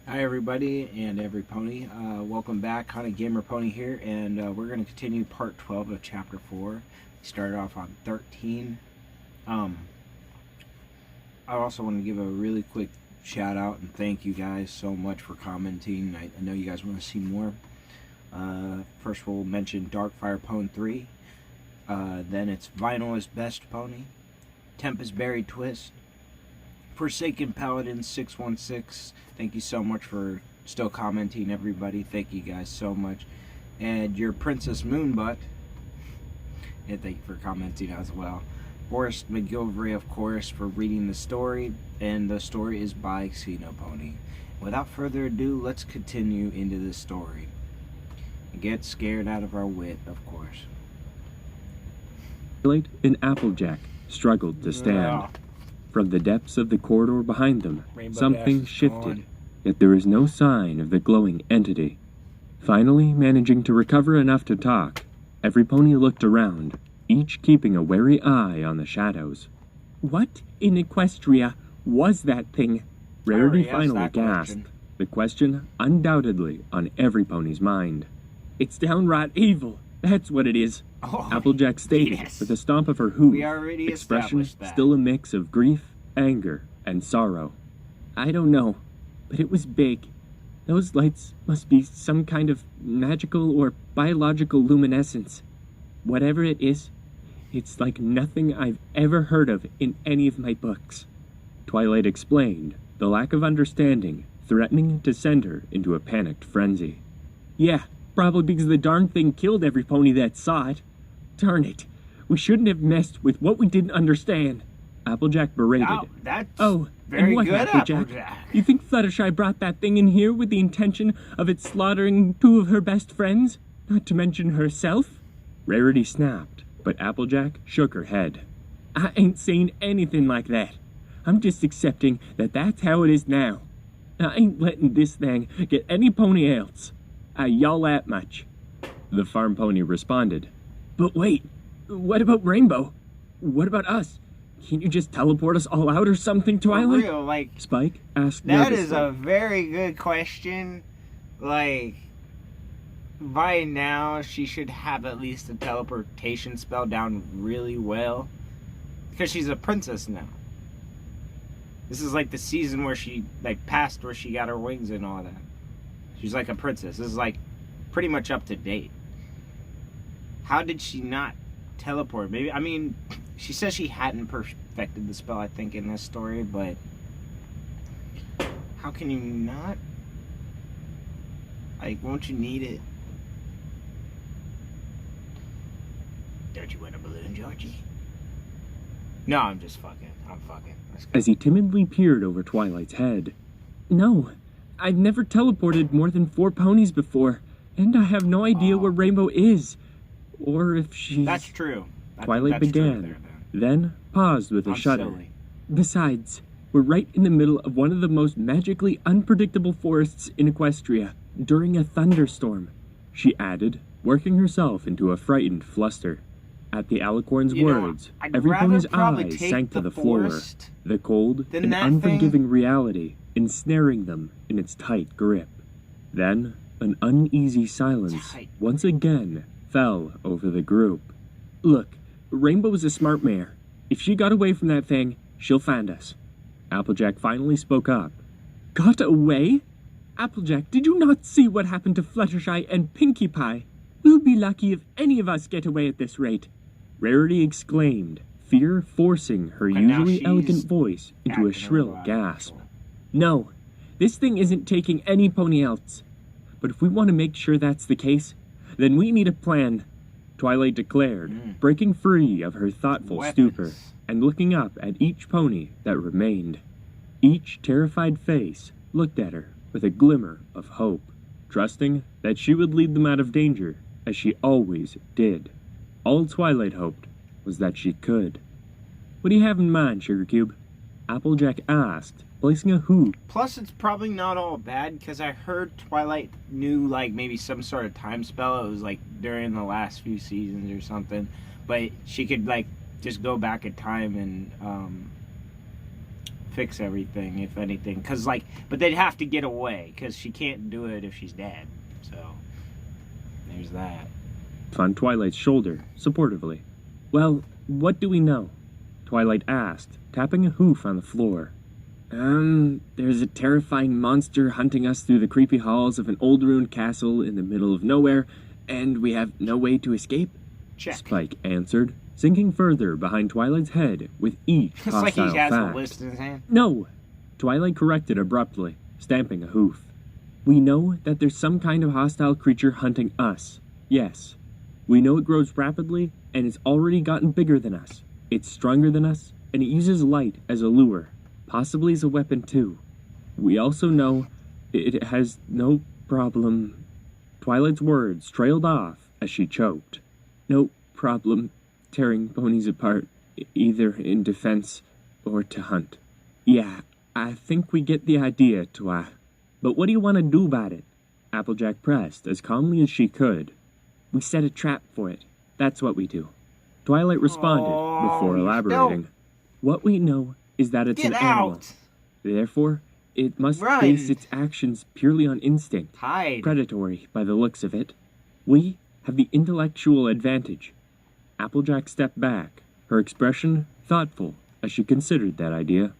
Hi everybody and every pony. Welcome back, Hunted Gamer Pony here, and we're going to continue part 12 of chapter 4. We started off on 13. I also want to give a really quick shout out and thank you guys so much for commenting. I know you guys want to see more. First we'll mention Darkfire Pone 3. Then it's Vinyl is Best Pony. Tempest Buried Twist. Forsaken Paladin 616. Thank you so much for still commenting, everybody. Thank you guys so much. And your Princess Moonbutt. And thank you for commenting as well. Forrest McGilvray, of course, for reading the story. And the story is by Xenopony. Without further ado, let's continue into the story. And get scared out of our wit, of course. Twilight and Applejack struggled to stand. From the depths of the corridor behind them, something shifted, yet there was no sign of the glowing entity. Finally, managing to recover enough to talk, every pony looked around, each keeping a wary eye on the shadows. What in Equestria was that thing? Rarity finally gasped, the question undoubtedly on every pony's mind. It's downright evil, that's what it is. Oh, Applejack stated with a stomp of her hoof, expression still a mix of grief, anger, and sorrow. I don't know, but it was big. Those lights must be some kind of magical or biological luminescence. Whatever it is, it's like nothing I've ever heard of in any of my books. Twilight explained, the lack of understanding threatening to send her into a panicked frenzy. Yeah, probably because the darn thing killed every pony that saw it. Darn it, we shouldn't have messed with what we didn't understand. Applejack berated. Wow, that's very and what, good, Applejack? You think Fluttershy brought that thing in here with the intention of it slaughtering two of her best friends? Not to mention herself? Rarity snapped, but Applejack shook her head. I ain't saying anything like that. I'm just accepting that that's how it is now. I ain't letting this thing get any pony else. Y'all that much. The farm pony responded. But wait, what about Rainbow? What about us? Can't you just teleport us all out or something, Twilight? For real, like, Spike asked that nervously. is a very good question. Like, by now she should have at least a teleportation spell down really well. Because she's a princess now. This is like the season where she, like, passed where she got her wings and all that. She's like a princess. This is like pretty much up to date. How did she not teleport? Maybe, I mean, she says she hadn't perfected the spell, I think, in this story, but how can you not? Like, won't you need it? Don't you win a balloon, Georgie? No, I'm just fucking. I'm fucking. As he timidly peered over Twilight's head. No, I've never teleported more than 4 ponies before, and I have no idea where Rainbow is. Or if she's... That's true. Twilight began, then paused with a shudder. Silly. Besides, we're right in the middle of one of the most magically unpredictable forests in Equestria, during a thunderstorm, she added, working herself into a frightened fluster. At the alicorn's words, every pony's eyes sank to the floor, the cold and unforgiving reality ensnaring them in its tight grip. Then, an uneasy silence once again fell over the group. Look, Rainbow's a smart mare. If she got away from that thing, she'll find us. Applejack finally spoke up. Got away? Applejack, did you not see what happened to Fluttershy and Pinkie Pie? We'll be lucky if any of us get away at this rate. Rarity exclaimed, fear forcing her usually elegant voice into a shrill gasp. No, this thing isn't taking any pony else. But if we want to make sure that's the case, then we need a plan, Twilight declared, breaking free of her thoughtful stupor and looking up at each pony that remained. Each terrified face looked at her with a glimmer of hope, trusting that she would lead them out of danger as she always did. All Twilight hoped was that she could. What do you have in mind, Sugar Cube? Applejack asked, placing a hoop. Plus, it's probably not all bad, because I heard Twilight knew, like, maybe some sort of time spell. It was, like, during the last few seasons or something. But she could, like, just go back in time and fix everything, if anything. Cause like, but they'd have to get away, cause she can't do it if she's dead. So there's that. On Twilight's shoulder, supportively. Well, what do we know? Twilight asked, tapping a hoof on the floor. There's a terrifying monster hunting us through the creepy halls of an old ruined castle in the middle of nowhere, and we have no way to escape? Check. Spike answered, sinking further behind Twilight's head with each It's hostile like he has fact. the list in his hand. No! Twilight corrected abruptly, stamping a hoof. We know that there's some kind of hostile creature hunting us. Yes. We know it grows rapidly, and it's already gotten bigger than us. It's stronger than us, and it uses light as a lure, possibly as a weapon too. We also know it has no problem. Twilight's words trailed off as she choked. No problem tearing ponies apart, either in defense or to hunt. Yeah, I think we get the idea, Twi. But what do you want to do about it? Applejack pressed as calmly as she could. We set a trap for it. That's what we do. Twilight responded before elaborating. What we know is that it's an animal. Therefore, it must base its actions purely on instinct. Hide. Predatory, by the looks of it. We have the intellectual advantage. Applejack stepped back, her expression thoughtful as she considered that idea.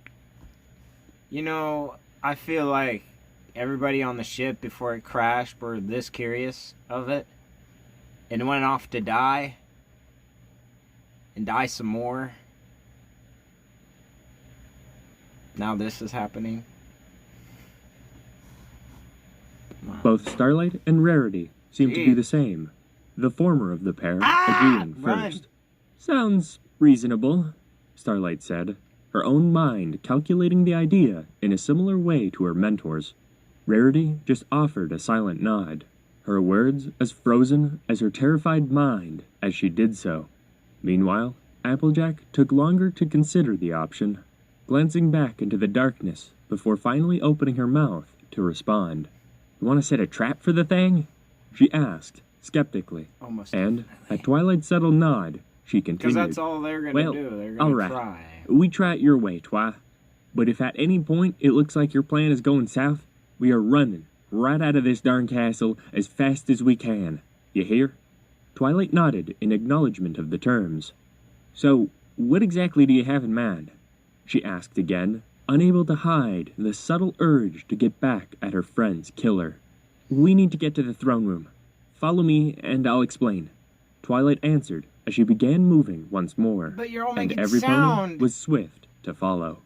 You know, I feel like everybody on the ship before it crashed were this curious of it and went off to die and die some more. Now this is happening. Wow. Both Starlight and Rarity seemed to do the same, the former of the pair agreeing first. Sounds reasonable, Starlight said, her own mind calculating the idea in a similar way to her mentor's. Rarity just offered a silent nod, her words as frozen as her terrified mind as she did so. Meanwhile, Applejack took longer to consider the option, glancing back into the darkness before finally opening her mouth to respond. You want to set a trap for the thing? She asked, skeptically. Almost And, definitely. at Twilight's settled nod, she continued. Because that's all they're going to do. They're going to all right. try. We try it your way, Twi. But if at any point it looks like your plan is going south, we are running right out of this darn castle as fast as we can. You hear? Twilight nodded in acknowledgement of the terms. So, what exactly do you have in mind? She asked again, unable to hide the subtle urge to get back at her friend's killer. We need to get to the throne room. Follow me, and I'll explain. Twilight answered as she began moving once more, But you're all and making every pony sound. was swift to follow.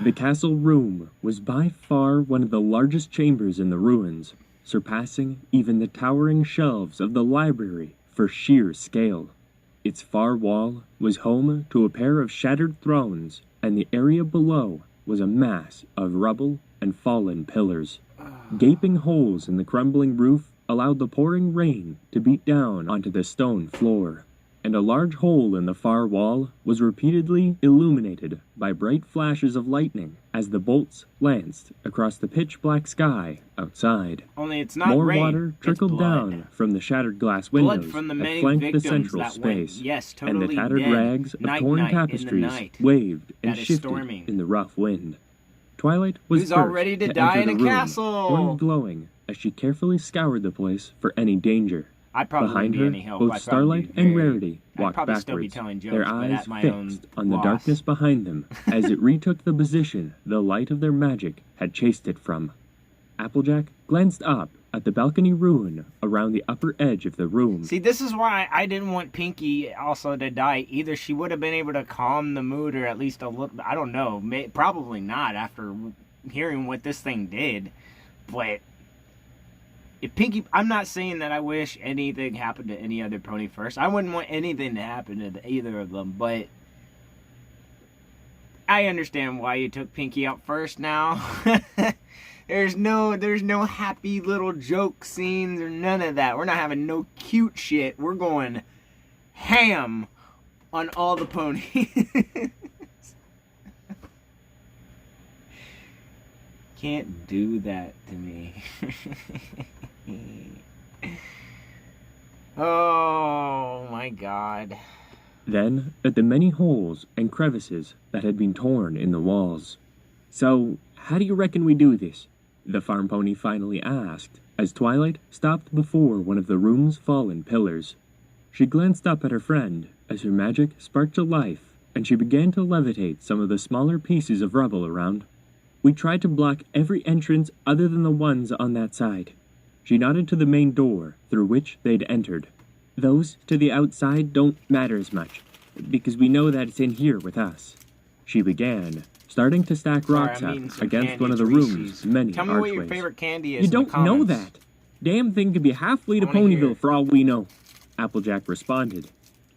The castle room was by far one of the largest chambers in the ruins, surpassing even the towering shelves of the library for sheer scale. Its far wall was home to a pair of shattered thrones, and the area below was a mass of rubble and fallen pillars. Gaping holes in the crumbling roof allowed the pouring rain to beat down onto the stone floor, and a large hole in the far wall was repeatedly illuminated by bright flashes of lightning as the bolts lanced across the pitch-black sky outside. Only it's not More rain. water It's trickled blood. down from the shattered glass Blood windows from the that many flanked the victims central that space, went, yes, and the totally tattered dead. rags of Night, torn night, in the tapestries night. waved and That is shifted storming. in the rough wind. Twilight was Who's all first ready to to die enter in the a room, castle? horn glowing as she carefully scoured the place for any danger. I'd probably Behind be her, any help. both I'd Starlight probably be and very- Rarity I'd walked probably still be backwards, telling jokes, their but eyes at my own fixed on the loss. darkness behind them as it retook the position the light of their magic had chased it from. Applejack glanced up at the balcony ruin around the upper edge of the room. See, this is why I didn't want Pinky also to die. Either she would have been able to calm the mood, or at least a little. I don't know. Probably not after hearing what this thing did. But if Pinky, I'm not saying that I wish anything happened to any other pony first. I wouldn't want anything to happen to either of them. But I understand why you took Pinky out first now. There's no happy little joke scenes or none of that. We're not having no cute shit. We're going ham on all the ponies. Can't do that to me. Oh my god. Then, at the many holes and crevices that had been torn in the walls, So, how do you reckon we do this? The farm pony finally asked, as Twilight stopped before one of the room's fallen pillars. She glanced up at her friend as her magic sparked to life, and she began to levitate some of the smaller pieces of rubble around. We tried to block every entrance other than the ones on that side. She nodded to the main door through which they'd entered. Those to the outside don't matter as much, because we know that it's in here with us. She began, starting to stack rocks up against one of the room's many archways. Tell me what your favorite candy is. You don't know that. Damn thing could be halfway to Ponyville for all we know. Applejack responded.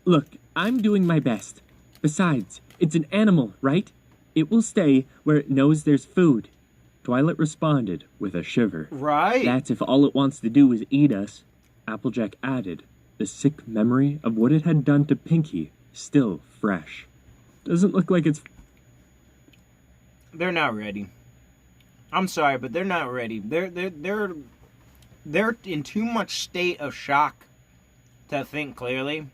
Look, I'm doing my best. Besides, it's an animal, right? It will stay where it knows there's food. Twilight responded with a shiver. Right. That's if all it wants to do is eat us. Applejack added, the sick memory of what it had done to Pinky still fresh. Doesn't look like it's... They're not ready. I'm sorry, but they're not ready. They're in too much state of shock to think clearly.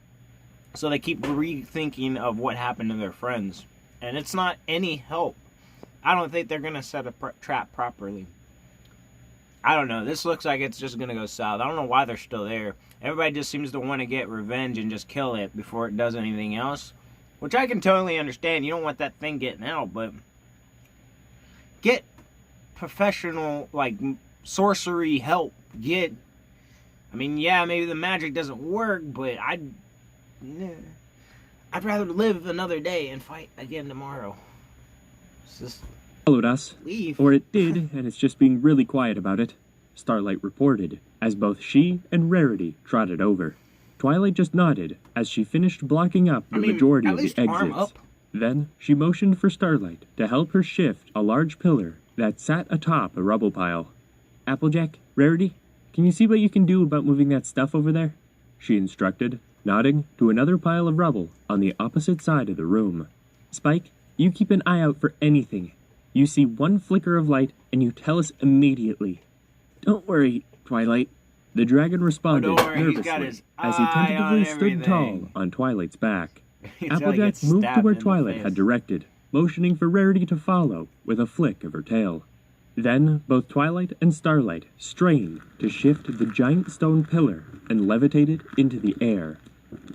So they keep rethinking of what happened to their friends. And it's not any help. I don't think they're going to set a trap properly. I don't know. This looks like it's just going to go south. I don't know why they're still there. Everybody just seems to want to get revenge and just kill it before it does anything else. Which I can totally understand. You don't want that thing getting out, but... Get professional, like, sorcery help. I mean, yeah, maybe the magic doesn't work, but I'd rather live another day and fight again tomorrow. Followed us, leave. Or it did, and it's just being really quiet about it, Starlight reported, as both she and Rarity trotted over. Twilight just nodded as she finished blocking up the majority of the exits. Then she motioned for Starlight to help her shift a large pillar that sat atop a rubble pile. Applejack, Rarity, can you see what you can do about moving that stuff over there? She instructed, nodding to another pile of rubble on the opposite side of the room. Spike, you keep an eye out for anything. You see one flicker of light and you tell us immediately. Don't worry, Twilight. The dragon responded nervously as he tentatively stood tall on Twilight's back. Applejack moved to where Twilight had directed, motioning for Rarity to follow with a flick of her tail. Then both Twilight and Starlight strained to shift the giant stone pillar and levitated into the air.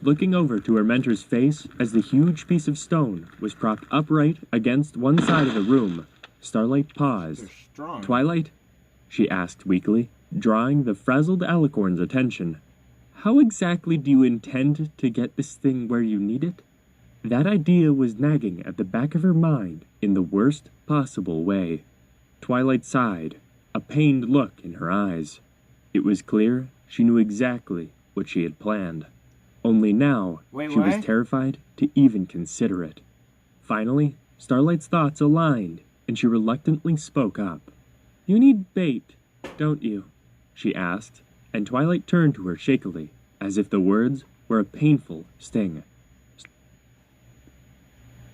Looking over to her mentor's face as the huge piece of stone was propped upright against one side of the room, Starlight paused. Twilight? She asked weakly, drawing the frazzled Alicorn's attention. How exactly do you intend to get this thing where you need it? That idea was nagging at the back of her mind in the worst possible way. Twilight sighed, a pained look in her eyes. It was clear she knew exactly what she had planned. Only now she was terrified to even consider it. Finally, Starlight's thoughts aligned, and she reluctantly spoke up. You need bait, don't you? She asked, and Twilight turned to her shakily, as if the words were a painful sting.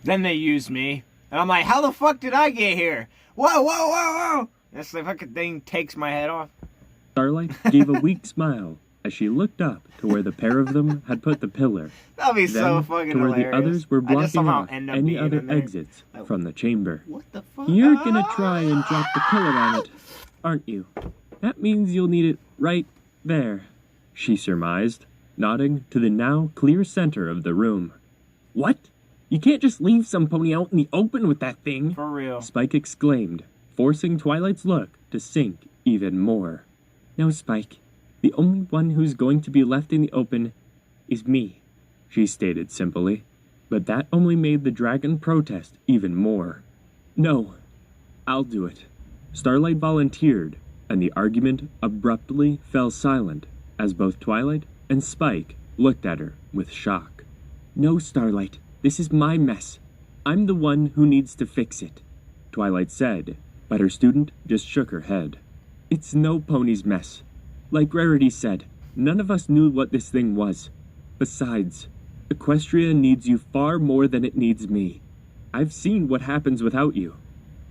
Then they used me, and I'm like, how the fuck did I get here? Whoa, whoa, whoa, whoa! This fucking thing takes my head off. Starlight gave a weak smile as she looked up to where the pair of them had put the pillar. That'd be so fucking to where hilarious. The others were blocking off any other exits from the chamber. What the fuck? You're gonna try and drop the pillar on it, aren't you? That means you'll need it right there, she surmised, nodding to the now clear center of the room. What? You can't just leave some pony out in the open with that thing. For real. Spike exclaimed, forcing Twilight's look to sink even more. No, Spike. The only one who's going to be left in the open is me, she stated simply. But that only made the dragon protest even more. No, I'll do it. Starlight volunteered, and the argument abruptly fell silent as both Twilight and Spike looked at her with shock. No, Starlight. This is my mess. I'm the one who needs to fix it, Twilight said, but her student just shook her head. It's no pony's mess. Like Rarity said, none of us knew what this thing was. Besides, Equestria needs you far more than it needs me. I've seen what happens without you,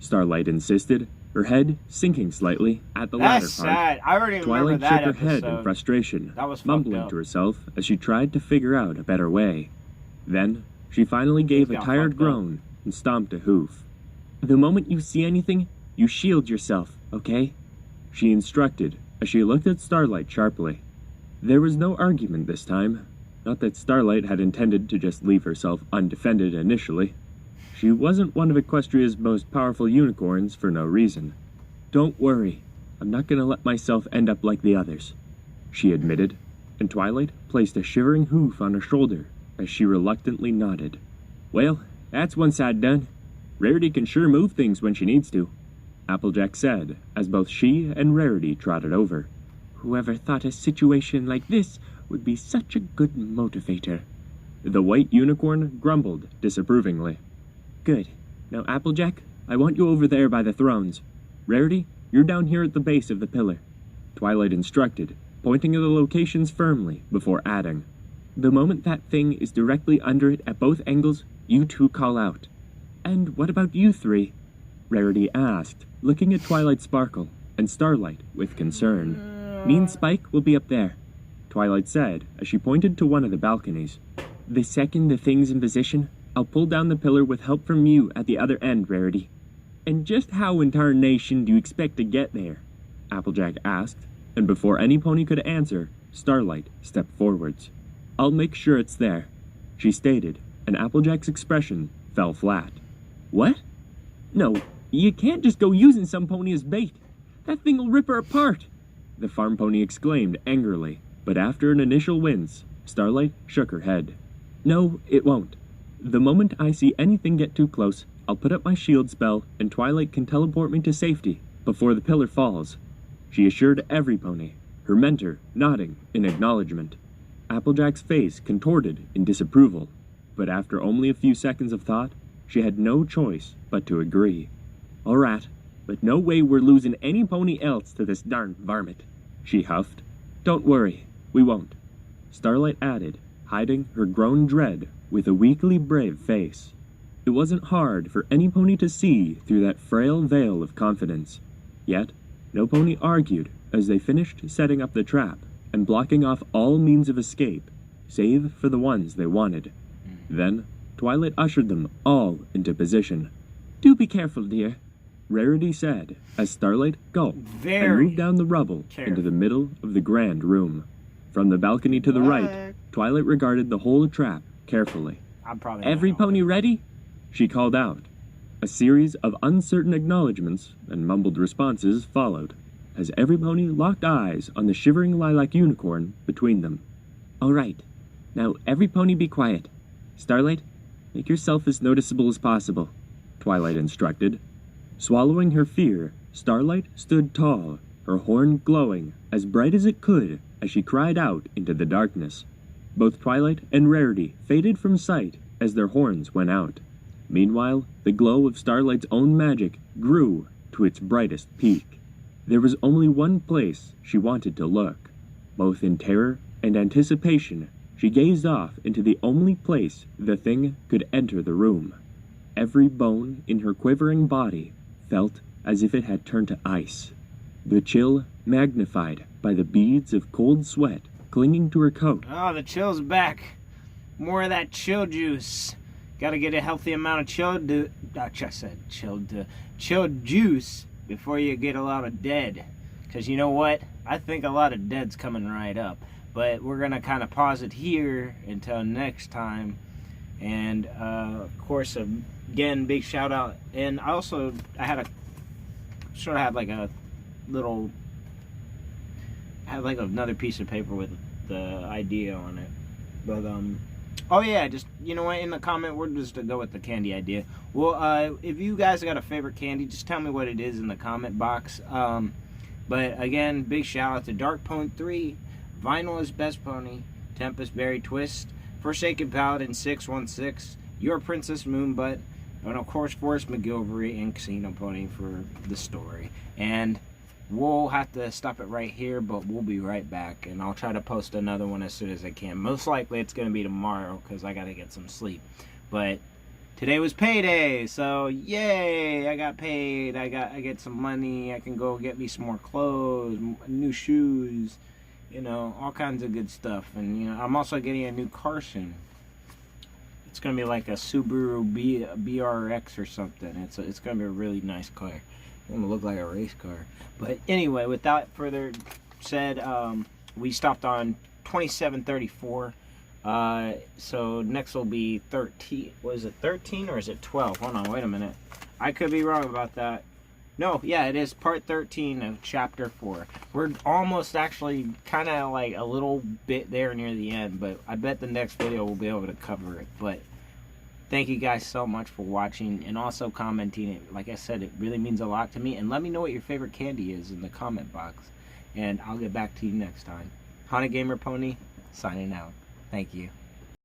Starlight insisted, her head sinking slightly at the latter part. That's sad. I already Twilight remember that shook her episode. head in frustration, That was mumbling to herself as she tried to figure out a better way. Then, she finally gave a tired groan and stomped a hoof. The moment you see anything, you shield yourself, okay? She instructed as she looked at Starlight sharply. There was no argument this time. Not that Starlight had intended to just leave herself undefended initially. She wasn't one of Equestria's most powerful unicorns for no reason. Don't worry, I'm not gonna let myself end up like the others, she admitted, and Twilight placed a shivering hoof on her shoulder as she reluctantly nodded. Well, that's one side done. Rarity can sure move things when she needs to, Applejack said as both she and Rarity trotted over. Whoever thought a situation like this would be such a good motivator? The white unicorn grumbled disapprovingly. Good. Now, Applejack, I want you over there by the thrones. Rarity, you're down here at the base of the pillar, Twilight instructed, pointing to the locations firmly before adding. The moment that thing is directly under it at both angles, you two call out. And what about you three? Rarity asked, looking at Twilight Sparkle and Starlight with concern. Me and Spike will be up there, Twilight said as she pointed to one of the balconies. The second the thing's in position, I'll pull down the pillar with help from you at the other end, Rarity. And just how in tarnation do you expect to get there? Applejack asked, and before any pony could answer, Starlight stepped forwards. I'll make sure it's there, she stated, and Applejack's expression fell flat. What? No, you can't just go using some pony as bait. That thing'll rip her apart, the farm pony exclaimed angrily, but after an initial wince, Starlight shook her head. No, it won't. The moment I see anything get too close, I'll put up my shield spell and Twilight can teleport me to safety before the pillar falls, she assured every pony, her mentor nodding in acknowledgement. Applejack's face contorted in disapproval, but after only a few seconds of thought, she had no choice but to agree. All right, but no way we're losing any pony else to this darn varmint, she huffed. Don't worry, we won't, Starlight added, hiding her grown dread with a weakly brave face. It wasn't hard for any pony to see through that frail veil of confidence. Yet, no pony argued as they finished setting up the trap and blocking off all means of escape, save for the ones they wanted. Then, Twilight ushered them all into position. Do be careful, dear, Rarity said as Starlight gulped and moved down the rubble into the middle of the grand room. From the balcony to the right, Twilight regarded the whole trap carefully. Every pony ready? She called out. A series of uncertain acknowledgments and mumbled responses followed, as every pony locked eyes on the shivering lilac unicorn between them. All right. Now every pony be quiet. Starlight, make yourself as noticeable as possible, Twilight instructed. Swallowing her fear, Starlight stood tall, her horn glowing as bright as it could as she cried out into the darkness. Both Twilight and Rarity faded from sight as their horns went out. Meanwhile, the glow of Starlight's own magic grew to its brightest peak. There was only one place she wanted to look. Both in terror and anticipation, she gazed off into the only place the thing could enter the room. Every bone in her quivering body felt as if it had turned to ice. The chill magnified by the beads of cold sweat clinging to her coat. Oh, the chill's back. More of that chill juice. Gotta get a healthy amount of chilled juice before you get a lot of dead. Because you know what? I think a lot of dead's coming right up. But we're gonna kind of pause it here until next time. And of course, again, big shout out. And I had another piece of paper with the idea on it. But oh yeah, just, you know what, in the comment, we're just to go with the candy idea. Well, if you guys got a favorite candy, just tell me what it is in the comment box. But again, big shout out to Dark Pony 3, Vinyl is Best Pony, Tempest Berry Twist, Forsaken Paladin 616, Your Princess Moonbutt, and of course Forrest McGilvray and Casino Pony for the story. And we'll have to stop it right here, but we'll be right back, and I'll try to post another one as soon as I can. Most likely it's going to be tomorrow because I got to get some sleep. But today was payday, so yay, I got paid. I get some money. I can go get me some more clothes, new shoes, you know, all kinds of good stuff. And you know, I'm also getting a new car soon. It's gonna be like a Subaru BRX or something. It's gonna be a really nice car. It's gonna look like a race car. But anyway, without further said, we stopped on 2734. So next will be 13. Was it 13 or is it 12? Hold on, wait a minute. I could be wrong about that. No, yeah, it is part 13 of chapter 4. We're almost actually kind of like a little bit there near the end, but I bet the next video we'll be able to cover it. But thank you guys so much for watching and also commenting. It, like I said, it really means a lot to me. And let me know what your favorite candy is in the comment box. And I'll get back to you next time. Haunted Gamer Pony, signing out. Thank you.